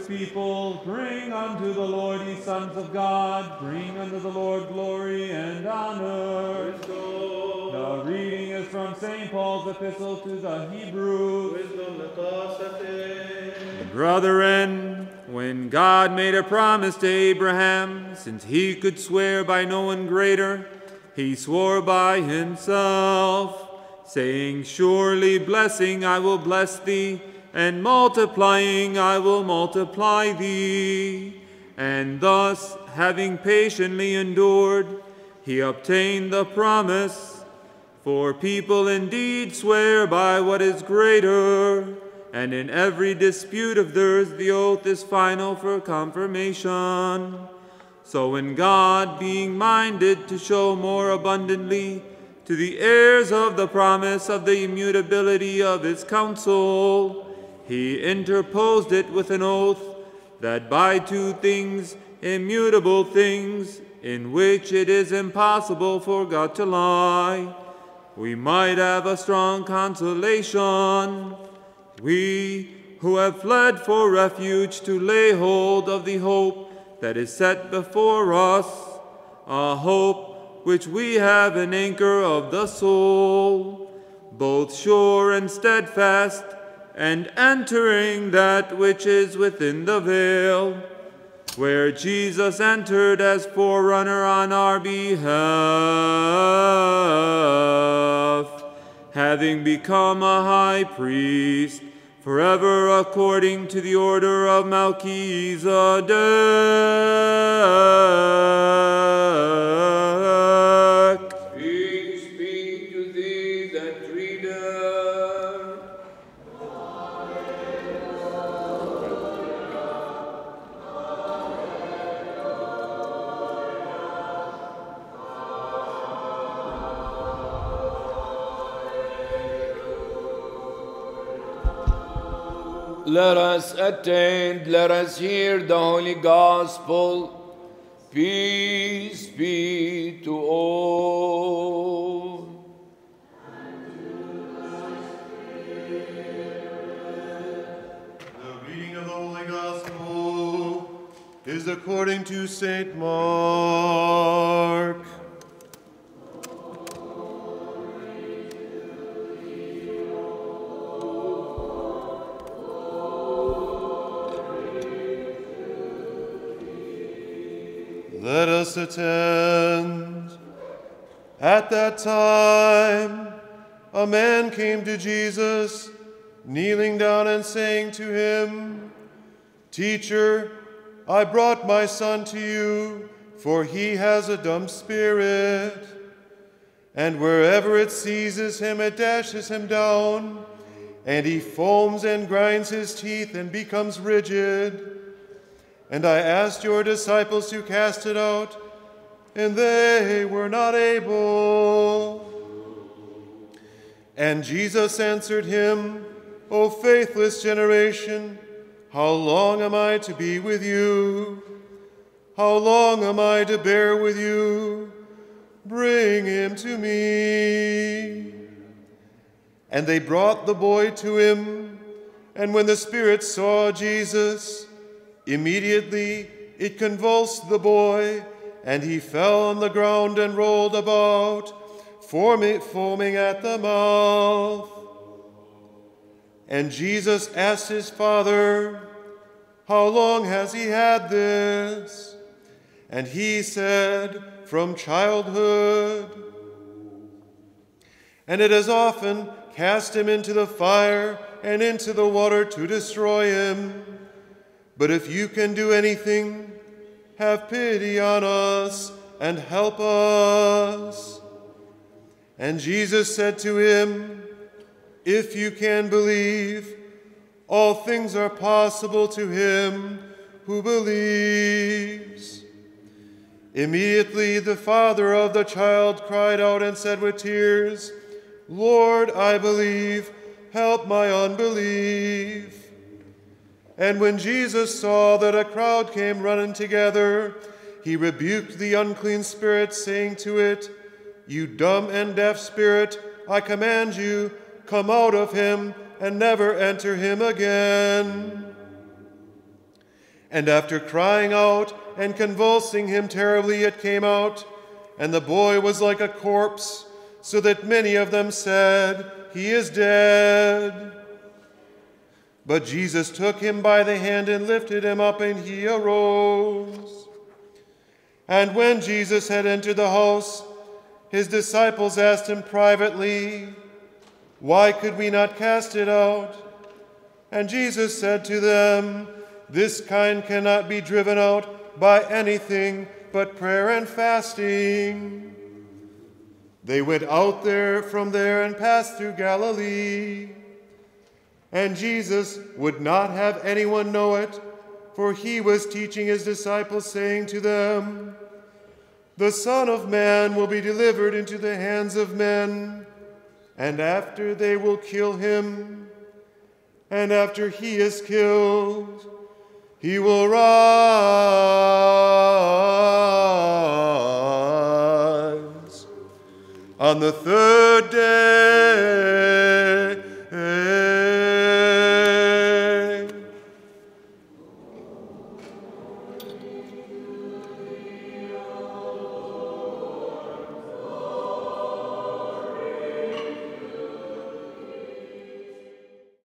people. Bring unto the Lord, ye sons of God. Bring unto the Lord glory and honor. Wisdom. The reading is from St. Paul's Epistle to the Hebrews. Wisdom lekasate. Brethren, when God made a promise to Abraham, since he could swear by no one greater, he swore by himself, saying, Surely blessing I will bless thee, and multiplying I will multiply thee. And thus, having patiently endured, he obtained the promise. For people indeed swear by what is greater, and in every dispute of theirs the oath is final for confirmation. So when God, being minded to show more abundantly to the heirs of the promise of the immutability of his counsel, he interposed it with an oath, that by two things, immutable things, in which it is impossible for God to lie, we might have a strong consolation, we who have fled for refuge to lay hold of the hope that is set before us, a hope which we have an anchor of the soul, both sure and steadfast, and entering that which is within the veil, where Jesus entered as forerunner on our behalf, having become a high priest, forever according to the order of Melchizedek. Speak, speak to thee that readeth. Let us attend, let us hear the Holy Gospel. Peace be to all. The reading of the Holy Gospel is according to St. Mark. Let us attend. At that time, a man came to Jesus, kneeling down and saying to him, Teacher, I brought my son to you, for he has a dumb spirit. And wherever it seizes him, it dashes him down, and he foams and grinds his teeth and becomes rigid. And I asked your disciples to cast it out, and they were not able. And Jesus answered him, O faithless generation, how long am I to be with you? How long am I to bear with you? Bring him to me. And they brought the boy to him, and when the spirit saw Jesus, immediately it convulsed the boy, and he fell on the ground and rolled about, foaming at the mouth. And Jesus asked his father, How long has he had this? And he said, From childhood. And it has often cast him into the fire and into the water to destroy him. But if you can do anything, have pity on us and help us. And Jesus said to him, If you can believe, all things are possible to him who believes. Immediately the father of the child cried out and said with tears, Lord, I believe, help my unbelief. And when Jesus saw that a crowd came running together, he rebuked the unclean spirit, saying to it, You dumb and deaf spirit, I command you, come out of him and never enter him again. And after crying out and convulsing him terribly, it came out, and the boy was like a corpse, so that many of them said, "He is dead." But Jesus took him by the hand and lifted him up, and he arose. And when Jesus had entered the house, his disciples asked him privately, "Why could we not cast it out?" And Jesus said to them, "This kind cannot be driven out by anything but prayer and fasting." They went out from there and passed through Galilee. And Jesus would not have anyone know it, for he was teaching his disciples, saying to them, "The Son of Man will be delivered into the hands of men, and after they will kill him, and after he is killed, he will rise on the third day."